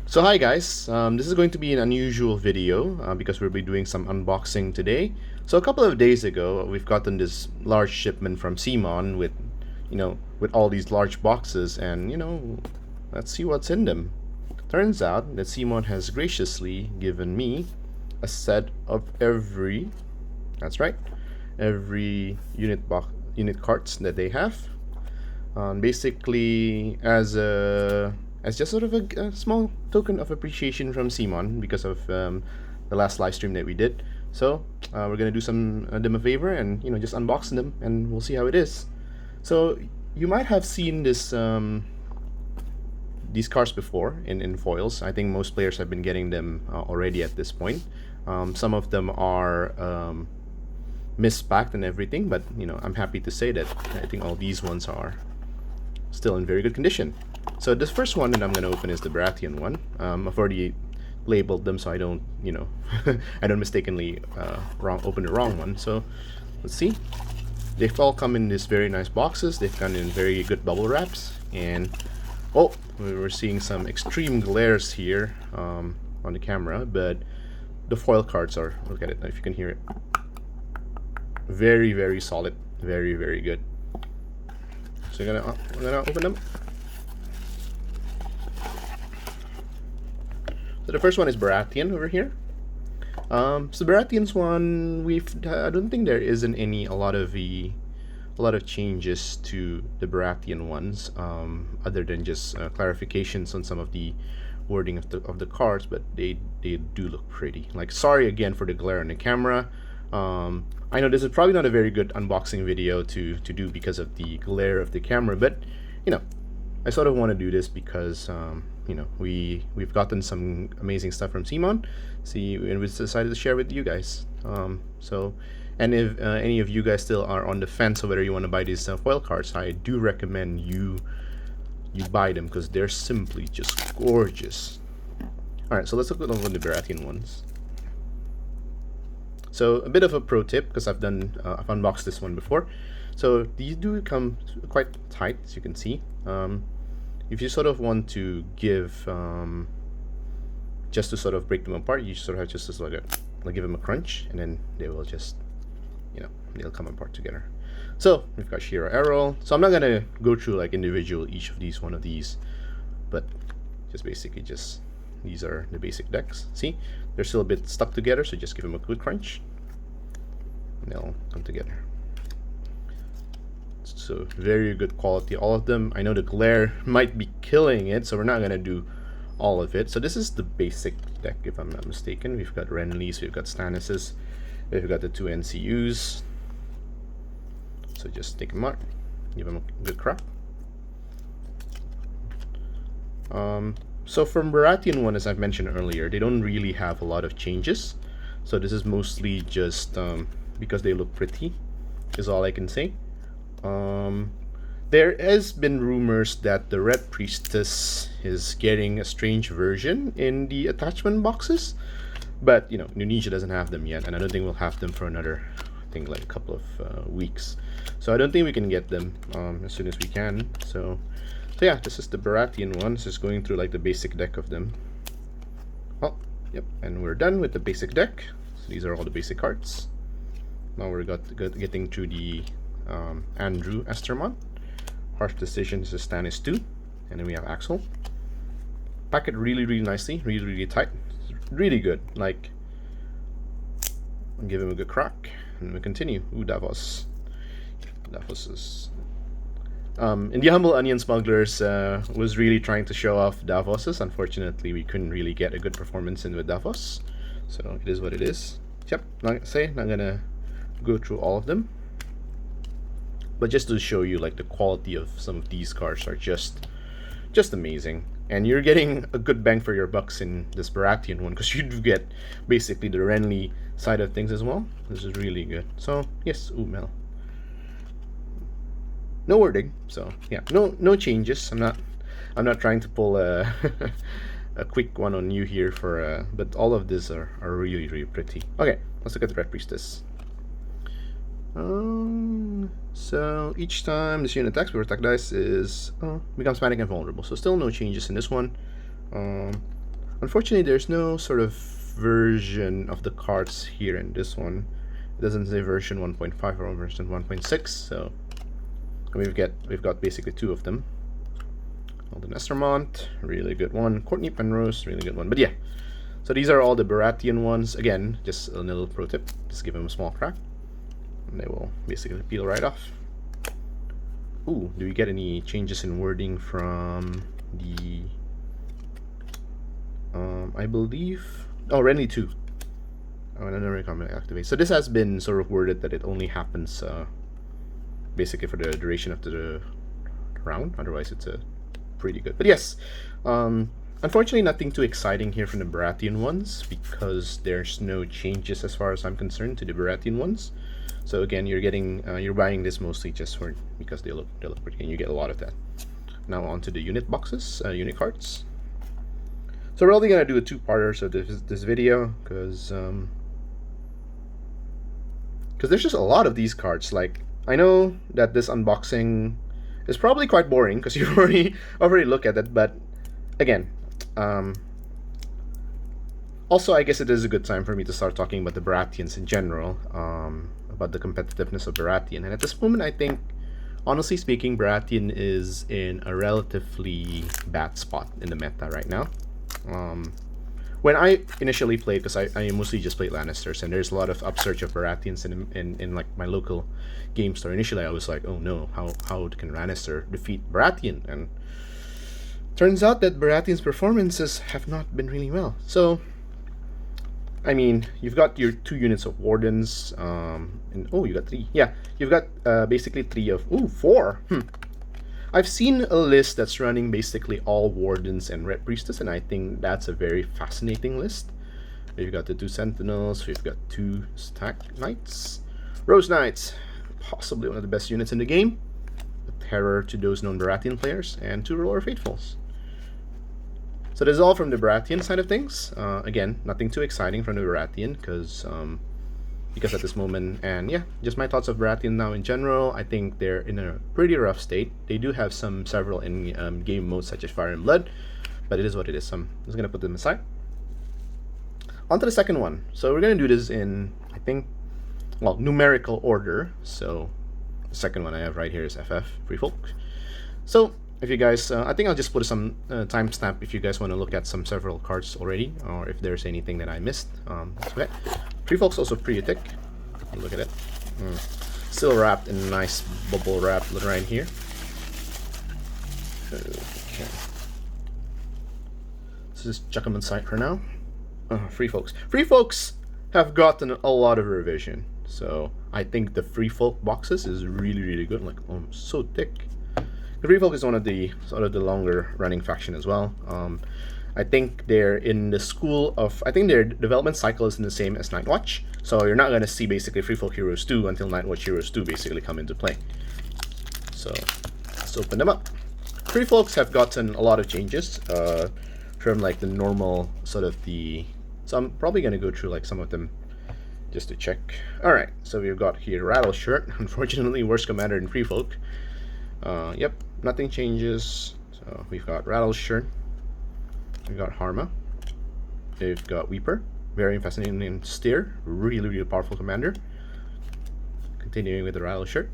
So hi guys, this is going to be an unusual video because we'll be doing some unboxing today. So a couple of days ago, we've gotten this large shipment from CMON with, with all these large boxes, and let's see what's in them. Turns out that CMON has graciously given me a set of that's right, every unit cards that they have. Basically, as just sort of a small token of appreciation from CMON because of the last live stream that we did. So we're gonna do them a favor and just unboxing them, and we'll see how it is. So you might have seen these cards before in foils. I think most players have been getting them already at this point. Some of them are mispacked and everything, but I'm happy to say that I think all these ones are still in very good condition. So this first one that I'm gonna open is the Baratheon one. I've already labeled them so I don't, I don't mistakenly open the wrong one. So let's see. They've all come in these very nice boxes. They've come in very good bubble wraps, and oh, we're seeing some extreme glares here on the camera, but the foil cards are, look at it if you can hear it, very, very solid, very, very good. So we're gonna open them. So the first one is Baratheon over here. So Baratheon's one, I don't think there isn't a lot of changes to the Baratheon ones, other than just clarifications on some of the wording of the cards, but they do look pretty. Like, sorry again for the glare on the camera. I know this is probably not a very good unboxing video to do because of the glare of the camera, but I sort of want to do this because we've gotten some amazing stuff from CMON, and we decided to share with you guys. And if any of you guys still are on the fence of whether you want to buy these foil cards, I do recommend you buy them because they're simply just gorgeous. All right, so let's look at the Baratheon ones. So a bit of a pro tip, because I've unboxed this one before. So these do come quite tight, as you can see. If you sort of want to give, just to sort of break them apart, you sort of have just to give them a crunch, and then they will just, they'll come apart together. So we've got Shira Errol. So I'm not gonna go through like individual each of these, but just basically these are the basic decks. See, they're still a bit stuck together, so just give them a good crunch, and they'll come together. So very good quality, all of them. I know the glare might be killing it, so we're not gonna do all of it. So this is the basic deck, if I'm not mistaken. We've got Renly's, we've got Stannis's, we've got the 2 NCUs. So just take them out, give them a good crack. So from Baratheon one, as I've mentioned earlier, they don't really have a lot of changes. So this is mostly just because they look pretty, is all I can say. There has been rumors that the Red Priestess is getting a strange version in the attachment boxes, but Indonesia doesn't have them yet, and I don't think we'll have them for another, I think, like a couple of weeks. So I don't think we can get them as soon as we can. So yeah, this is the Baratheon one. Just going through like the basic deck of them. Oh, yep, and we're done with the basic deck. So these are all the basic cards. Now we're getting to the Andrew Estermont. Harsh Decision is a Stannis 2, and then we have Axel. Pack it really, really nicely, really, really tight, really good. Like, I'll give him a good crack, and we continue. Ooh, Davos. Davos is. In the Humble Onion Smugglers was really trying to show off Davos's. Unfortunately, we couldn't really get a good performance in with Davos, so it is what it is. Yep, not gonna go through all of them, but just to show you like the quality of some of these cards are just amazing, and you're getting a good bang for your bucks in this Baratheon one because you do get basically the Renly side of things as well. This is really good. So yes, Mel. No wording, so yeah, no changes. I'm not trying to pull a a quick one on you here but all of these are really, really pretty. Okay, let's look at the Red Priestess. So each time this unit attacks, with attack dice becomes panic and vulnerable. So still no changes in this one. Unfortunately, there's no sort of version of the cards here in this one. It doesn't say version 1.5 or version 1.6, so we've got basically two of them. Alden Estermont, really good one. Courtney Penrose, really good one. But yeah, so these are all the Baratheon ones. Again, just a little pro tip: just give them a small crack, and they will basically peel right off. Ooh, do we get any changes in wording from the? I believe. Oh, Renly 2. Oh, another comment activate. So this has been sort of worded that it only happens basically for the duration of the round. Otherwise, it's pretty good. But yes, unfortunately, nothing too exciting here from the Baratheon ones because there's no changes as far as I'm concerned to the Baratheon ones. So again, you're buying this mostly just because they look pretty, and you get a lot of that. Now onto the unit boxes, unit cards. So we're only gonna do a two-parter so this video because there's just a lot of these cards. Like, I know that this unboxing is probably quite boring because you already look at it, but again, also I guess it is a good time for me to start talking about the Baratheons in general, about the competitiveness of Baratheon. And at this moment, I think, honestly speaking, Baratheon is in a relatively bad spot in the meta right now. When I initially played, because I mostly just played Lannisters, and there's a lot of upsurge of Baratheons in like my local game store. Initially, I was like, oh no, how can Lannister defeat Baratheon? And turns out that Baratheon's performances have not been really well. So, I mean, you've got your 2 units of Wardens, and oh, you got 3. Yeah, you've got basically 3 of 4. I've seen a list that's running basically all Wardens and Red Priestess, and I think that's a very fascinating list. We've got the 2 Sentinels, we've got 2 Stack Knights, Rose Knights, possibly one of the best units in the game, a terror to those known Baratheon players, and 2 Roller Faithfuls. So this is all from the Baratheon side of things. Again, nothing too exciting from the Baratheon because at this moment, and yeah, just my thoughts of Baratheon now in general. I think they're in a pretty rough state. They do have several in game modes such as Fire and Blood, but it is what it is. So I'm just gonna put them aside. On to the second one. So we're gonna do this in, I think, well, numerical order. So the second one I have right here is FF Freefolk. So if you guys, I think I'll just put some timestamp if you guys want to look at several cards already, or if there's anything that I missed. Okay. Freefolk's also pretty thick. Look at it. Still wrapped in a nice bubble wrap right here. Okay. So just chuck them inside for now. Freefolks. Freefolks have gotten a lot of revision. So I think the Freefolk boxes is really good. Like, oh, so thick. The Freefolk is one of the sort of the longer running faction as well. I think they're in the school of, I think their development cycle is in the same as Nightwatch. So you're not going to see basically Freefolk Heroes 2 until Nightwatch Heroes 2 basically come into play. So let's open them up. Freefolks have gotten a lot of changes from like the normal sort of the, so I'm probably going to go through like some of them just to check. Alright, so we've got here Rattle Shirt, unfortunately worst commander in Freefolk. Yep, nothing changes. So we've got Rattle Shirt. We've got Harma. We've got Weeper. Very fascinating name. Steer. Really powerful commander. Continuing with the Rattle Shirt.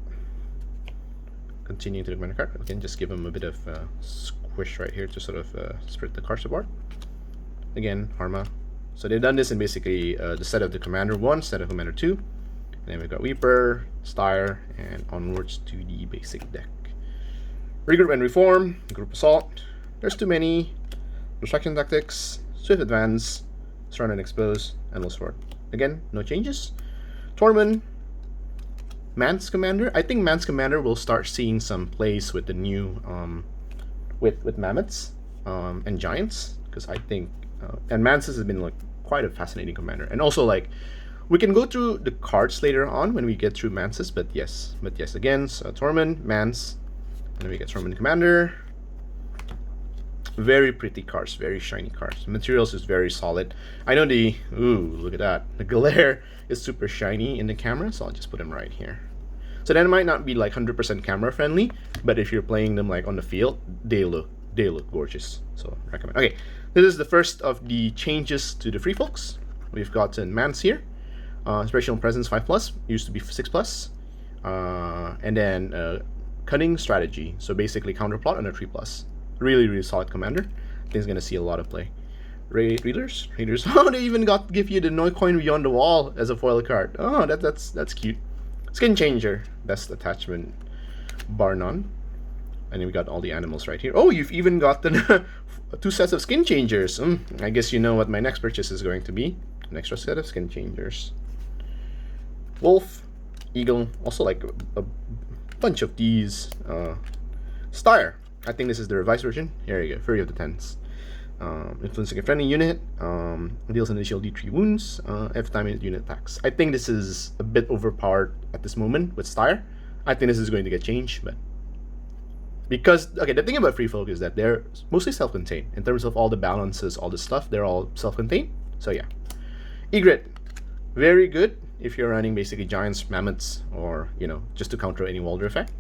Continuing to the commander card. We can just give him a bit of squish right here to sort of spread the cards apart. Again, Harma. So they've done this in basically the set of the Commander 1, set of Commander 2. And then we've got Weeper, Styre, and onwards to the basic deck. Regroup and Reform. Group Assault. There's too many. Distraction Tactics, Swift Advance, Surround and Expose, Endless Sword. Again, no changes. Tormund, Mance Commander. I think Mance Commander will start seeing some plays with the new, with Mammoths and Giants, because I think, and Mance has been like quite a fascinating commander. And also like, we can go through the cards later on when we get through Mances, but yes, again, so Tormund, Mance, and then we get Tormund Commander. Very pretty cards, very shiny cards. The materials is very solid. I know the, ooh, look at that. The glare is super shiny in the camera, so I'll just put them right here. So then it might not be like 100% camera friendly, but if you're playing them like on the field, they look gorgeous. So recommend. Okay, This is the first of the changes to the Freefolks. We've gotten Mans here. Inspirational Presence 5+, used to be 6+. And then Cunning Strategy, so basically counterplot and a 3+. Really, really solid commander. I think it's going to see a lot of play. Readers. Oh, they even give you the No Coin Beyond the Wall as a foil card. Oh, that's cute. Skin Changer, best attachment, bar none. And then we got all the animals right here. Oh, you've even got the 2 sets of Skin Changers. I guess you know what my next purchase is going to be. An extra set of Skin Changers. Wolf, Eagle, also like a bunch of these. Styre, I think this is the revised version. Here you go, Fury of the Tens. Influencing a friendly unit, deals an initial D3 wounds, every time unit attacks. I think this is a bit overpowered at this moment with Styre. I think this is going to get changed, but because, okay, the thing about Freefolk is that they're mostly self-contained. In terms of all the balances, all the stuff, they're all self-contained. So yeah. Egret, very good if you're running basically giants, mammoths, or, you know, just to counter any Walder effect.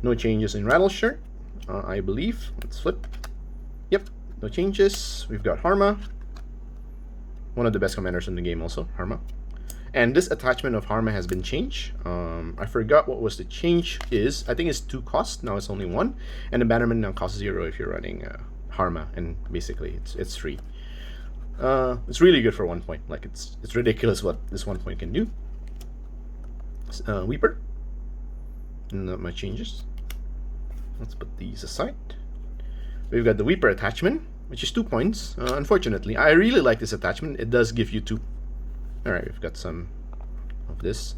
No changes in Rattleshirt, I believe. Let's flip. Yep, no changes. We've got Harma. One of the best commanders in the game also, Harma. And this attachment of Harma has been changed. I forgot what was the change is. I think it's 2 cost, now it's only 1. And the bannerman now costs 0 if you're running Harma, and basically it's free. It's really good for 1 point. Like it's ridiculous what this 1 point can do. Weeper. Not much changes. Let's put these aside. We've got the Weeper attachment, which is 2 points. Unfortunately, I really like this attachment. It does give you 2. Alright, we've got some of this.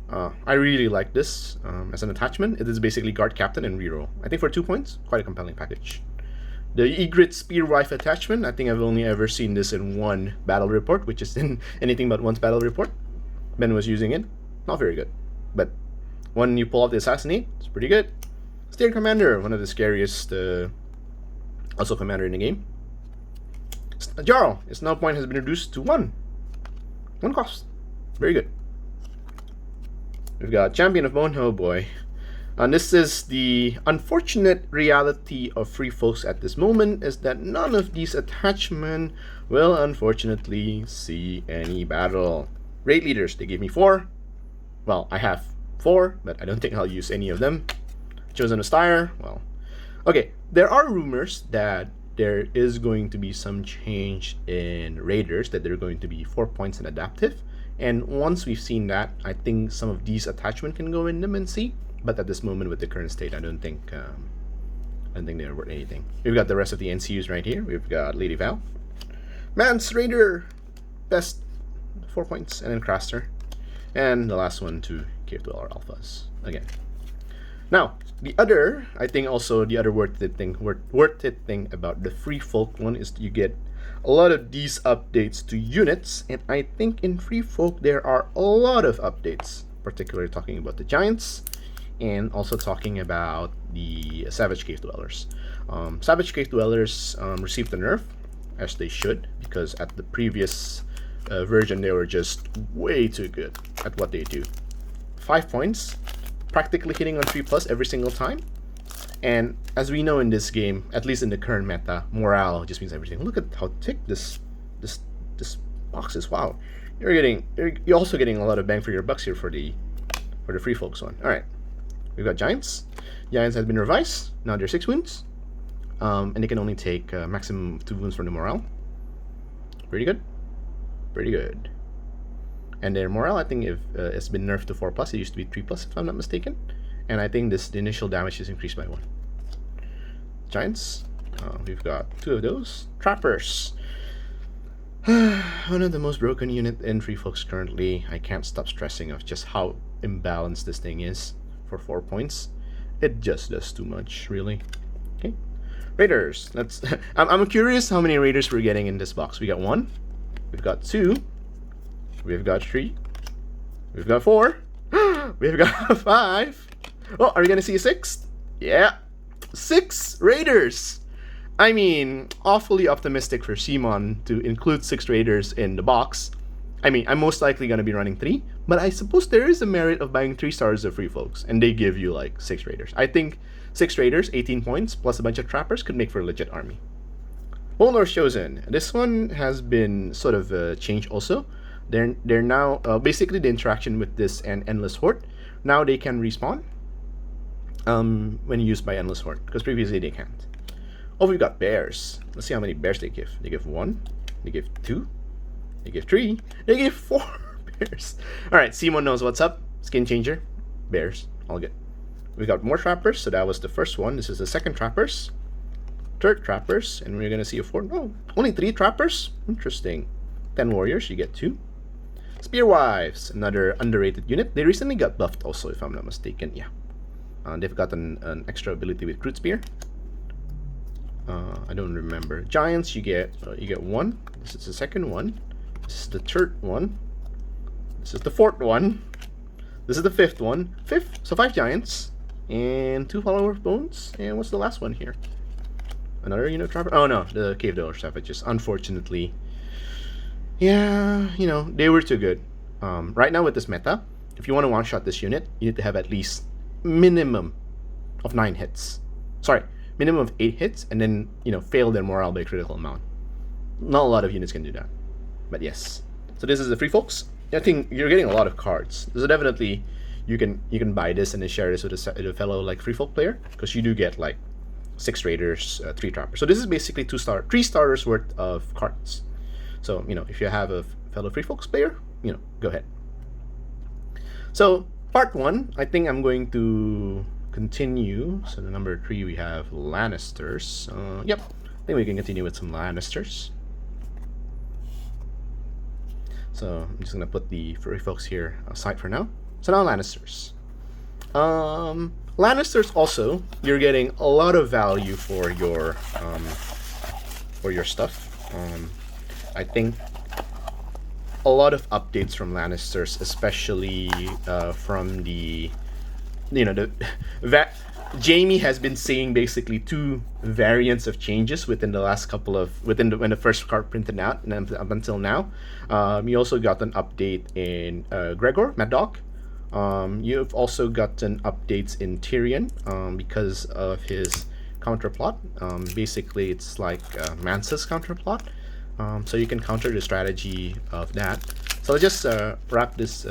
I really like this as an attachment. It is basically Guard Captain and reroll. I think for 2 points, quite a compelling package. The Egret Spearwife attachment, I think I've only ever seen this in 1 battle report, which is in anything but 1's battle report. Ben was using it. Not very good. But when you pull off the Assassinate, it's pretty good. Steer Commander, one of the scariest also commander in the game. Jarl, its now point has been reduced to 1. 1 cost. Very good. We've got Champion of Bone. Oh boy. And this is the unfortunate reality of Freefolks at this moment, is that none of these attachments will unfortunately see any battle. Raid leaders, they gave me 4. Well, I have 4, but I don't think I'll use any of them. Chosen a Styre, well. Okay, there are rumors that there is going to be some change in Raiders, that they're going to be 4 points and adaptive. And once we've seen that, I think some of these attachments can go in them and see. But at this moment, with the current state, I don't think they're worth anything. We've got the rest of the NCUs right here. We've got Lady Val, Mance Raider, best 4 points, and then Craster, and the last one to Cave Dweller Alphas again. Now, the other, I think also the other worth it thing about the Freefolk one is you get a lot of these updates to units, and I think in Freefolk there are a lot of updates, particularly talking about the giants. And also talking about the Savage Cave Dwellers. Savage Cave Dwellers received a nerf, as they should, because at the previous version they were just way too good at what they do. 5 points, practically hitting on 3+ every single time. And as we know in this game, at least in the current meta, morale just means everything. Look at how thick this box is. Wow, you're also getting a lot of bang for your bucks here for the Freefolks one. All right. We've got Giants. Giants has been revised. Now they're 6 wounds. And they can only take maximum 2 wounds from the morale. Pretty good. Pretty good. And their morale, I think, it's been nerfed to 4+. It used to be 3+, if I'm not mistaken. And I think the initial damage is increased by 1. Giants. We've got 2 of those. Trappers. One of the most broken unit in Freefolks currently. I can't stop stressing of just how imbalanced this thing is. For 4 points, it just does too much, really. Okay, Raiders. Let's. I'm curious how many Raiders we're getting in this box. We got 1, we've got 2, we've got 3, we've got 4, we've got 5. Oh, are we gonna see a 6th? Yeah, 6 Raiders. I mean, awfully optimistic for CMON to include 6 Raiders in the box. I mean, I'm most likely going to be running 3, but I suppose there is a merit of buying 3 stars of Freefolks, and they give you like 6 Raiders. I think 6 Raiders, 18 points, plus a bunch of Trappers could make for a legit army. Bonelord's Chosen. This one has been sort of changed also. They're now basically the interaction with this and Endless Horde. Now they can respawn when used by Endless Horde, because previously they can't. Oh, we've got bears. Let's see how many bears they give. They give 1, they give 2, they give 3, they give 4 bears. Alright, CMON knows what's up. Skin changer, bears, all good. We got more trappers, so that was the first one. This is the second trappers. Third trappers, and we're gonna see a 4. Oh, only 3 trappers? Interesting. 10 warriors, you get 2. Spearwives, another underrated unit. They recently got buffed also, if I'm not mistaken. Yeah. They've got an extra ability with Crude Spear. I don't remember. Giants, you get 1. This is the second one. This is the third one. This is the fourth one. This is the fifth one. So 5 giants and 2 follower bones. And what's the last one here? Another unit trapper. Oh no, the cave dweller savages. Unfortunately, yeah, they were too good. Right now with this meta, if you want to one-shot this unit, you need to have at least minimum of 9 hits. Sorry, minimum of 8 hits, and then fail their morale by a critical amount. Not a lot of units can do that, but yes. So this is the Freefolks. I think you're getting a lot of cards. So definitely, you can buy this and then share this with a fellow like Freefolk player, because you do get like 6 raiders, 3 trappers. So this is basically 3 starters worth of cards. So if you have a fellow Freefolks player, go ahead. So part 1, I think I'm going to continue. So the number 3 we have Lannisters. Yep, I think we can continue with some Lannisters. So I'm just gonna put the Freefolks here aside for now. So now Lannisters. Lannisters also, you're getting a lot of value for your stuff. I think a lot of updates from Lannisters, especially from the Jamie has been seeing basically 2 variants of changes within the last couple of when the first card printed out, and up until now. You also got an update in Gregor, Mad Dog. You've also gotten updates in Tyrion because of his counterplot. Basically, it's like Mansa's counterplot. So you can counter the strategy of that. So let's just wrap this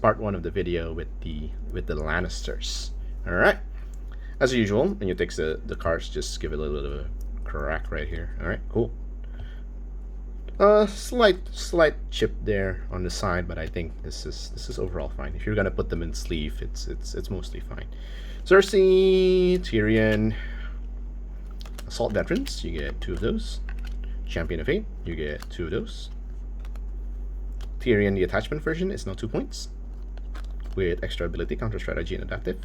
part 1 of the video with the Lannisters. All right. As usual, when you take the cards, just give it a little bit of a crack right here. All right, cool. Slight chip there on the side, but I think this is overall fine. If you're gonna put them in sleeve, it's mostly fine. Cersei, Tyrion, Assault Veterans, you get 2 of those. Champion of Fate, you get 2 of those. Tyrion, the attachment version, is now 2 points with extra ability, counter strategy, and adaptive.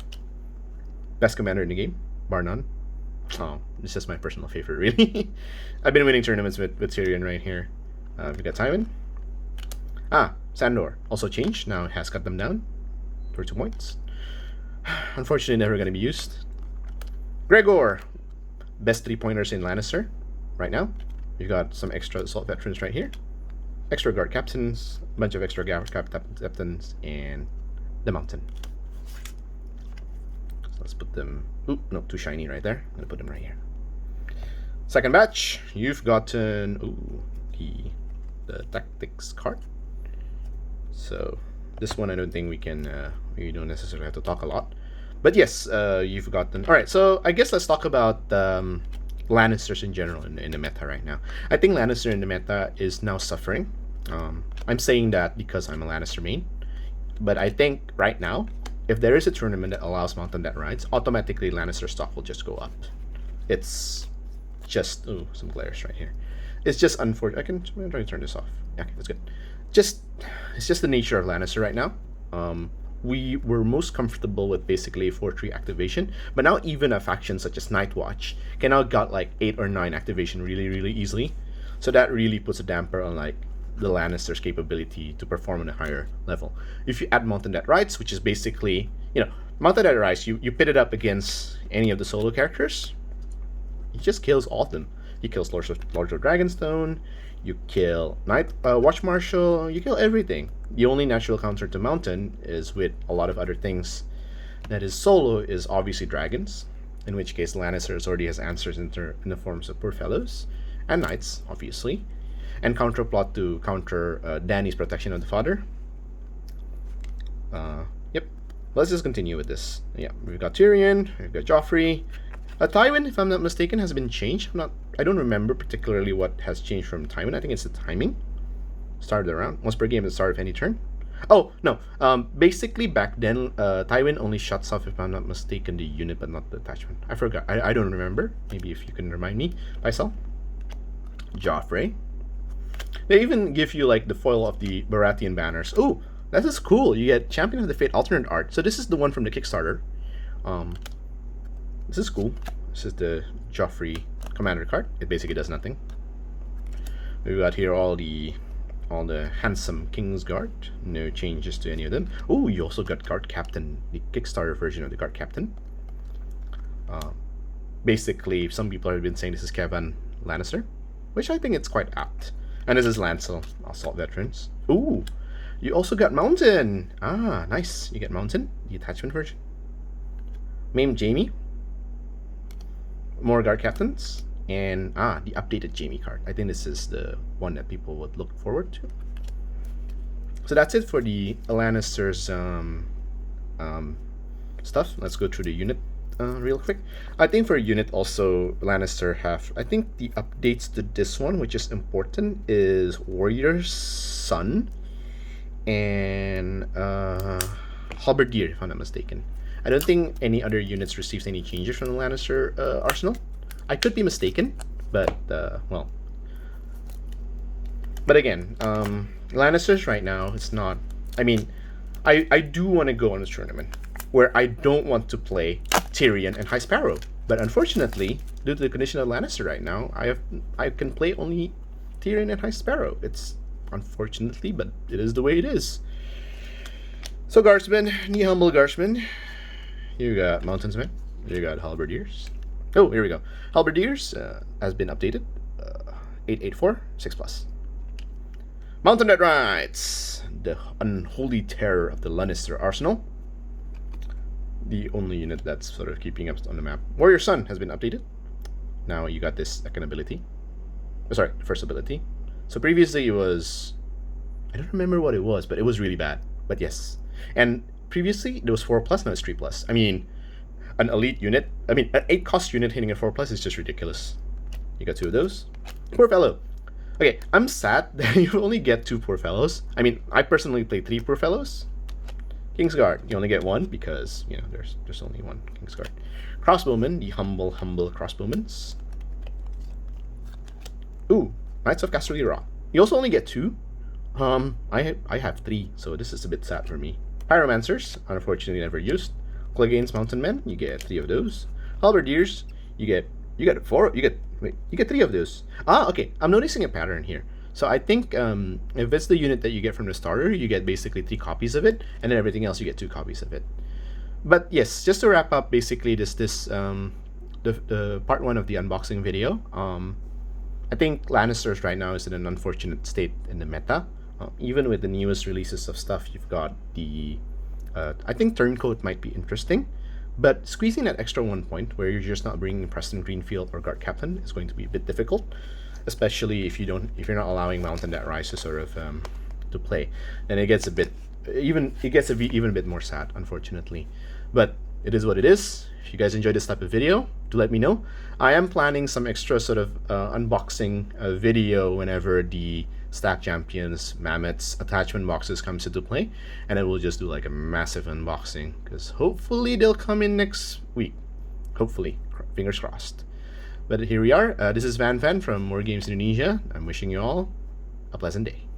Best commander in the game, bar none. Oh, this is my personal favorite, really. I've been winning tournaments with Tyrion right here. We got Tywin. Sandor also changed. Now it has cut them down for 2 points. Unfortunately, never going to be used. Gregor, best 3-pointers in Lannister right now. You've got some extra assault veterans right here. Extra guard captains, a bunch of extra guard captains, and the mountain. Let's put them. Oop, no, too shiny right there. I'm gonna put them right here. Second batch, you've gotten the tactics card. So this one, I don't think we don't necessarily have to talk a lot. But yes, you've gotten. All right, so I guess let's talk about Lannisters in general in the meta right now. I think Lannister in the meta is now suffering. I'm saying that because I'm a Lannister main, but I think right now, if there is a tournament that allows Mountain Dead Rides, automatically Lannister stock will just go up. It's just some glares right here. It's just unfortunate. I'm gonna try to turn this off. Yeah, okay, that's good. It's just the nature of Lannister right now. We were most comfortable with basically a 4-3 activation, but now even a faction such as Nightwatch can now got like 8 or 9 activation really easily. So that really puts a damper on like the Lannister's capability to perform on a higher level. If you add Mountain Dead Rides, which is basically, Mountain Dead Rides, you pit it up against any of the solo characters, he just kills all of them. He kills Lord of Dragonstone, you kill Watch Marshal, you kill everything. The only natural counter to Mountain is with a lot of other things that is solo is obviously dragons, in which case Lannisters already has answers in the forms of poor fellows, and knights, obviously, and counterplot to counter Dany's protection of the father. Yep. Let's just continue with this. Yeah, we've got Tyrion, we've got Joffrey. Tywin, if I'm not mistaken, has been changed. I don't remember particularly what has changed from Tywin. I think it's the timing. Start of the round. Once per game at the start of any turn. Oh, no. Basically, back then, Tywin only shuts off, if I'm not mistaken, the unit, but not the attachment. I forgot. I don't remember. Maybe if you can remind me. Myself. Joffrey. They even give you, like, the foil of the Baratheon banners. Oh, that is cool. You get Champion of the Fate alternate art. So this is the one from the Kickstarter. This is cool. This is the Joffrey commander card. It basically does nothing. We've got here all the handsome Kingsguard. No changes to any of them. Oh, you also got Guard Captain, the Kickstarter version of the Guard Captain. Basically, some people have been saying this is CMON Lannister, which I think it's quite apt. And this is Lancel, Assault Veterans. Ooh, you also got Mountain. Ah, nice. You get Mountain, the attachment version. Mame Jaime. More Guard Captains. And the updated Jaime card. I think this is the one that people would look forward to. So that's it for the Lannister's stuff. Let's go through the unit real quick. I think for unit also, Lannister have, I think the updates to this one, which is important, is Warrior's Son and Halberdier, if I'm not mistaken. I don't think any other units receives any changes from the Lannister arsenal. I could be mistaken, but well. But again, Lannisters right now, it's not. I mean, I do want to go on this tournament where I don't want to play Tyrion and High Sparrow, but unfortunately, due to the condition of Lannister right now, I can play only Tyrion and High Sparrow. It's unfortunately, but it is the way it is. So Guardsmen, the humble Guardsmen. You got Mountainsmen. You got Halberdiers. Oh, here we go. Halberdiers has been updated. 884, 6+. Mountain that rides, the unholy terror of the Lannister arsenal. The only unit that's sort of keeping up on the map. Warrior Son has been updated. Now you got this second ability. Oh, sorry, first ability. So previously it was, I don't remember what it was, but it was really bad. But yes, and previously it was 4+. Now it's 3+. I mean, an elite unit. I mean, an 8-cost unit hitting a 4+ is just ridiculous. You got 2 of those. Poor fellow. Okay, I'm sad that you only get 2 poor fellows. I mean, I personally play 3 poor fellows. Kingsguard, you only get 1 because, you know, there's only 1 Kingsguard. Crossbowmen, the humble crossbowmens. Ooh, Knights of Casterly Rock. You also only get 2. I have 3, so this is a bit sad for me. Pyromancers, unfortunately never used. Clegane's Mountain Men, you get 3 of those. Halberdiers, you get 3 of those. Okay, I'm noticing a pattern here. So I think if it's the unit that you get from the starter, you get basically 3 copies of it, and then everything else you get 2 copies of it. But yes, just to wrap up, basically the part 1 of the unboxing video. I think Lannisters right now is in an unfortunate state in the meta. Even with the newest releases of stuff, you've got the I think Turncoat might be interesting, but squeezing that extra 1 point where you're just not bringing Preston Greenfield or Guard Captain is going to be a bit difficult, especially if you're not allowing Mountain that Rise to sort of to play. Then it gets a bit even a bit more sad, unfortunately. But it is what it is. If you guys enjoyed this type of video, do let me know. I am planning some extra sort of unboxing video whenever the Stack Champions Mammoths attachment boxes comes into play, and I will just do like a massive unboxing because hopefully they'll come in next week. Hopefully, fingers crossed. But here we are. This is Van from Wargames Indonesia. I'm wishing you all a pleasant day.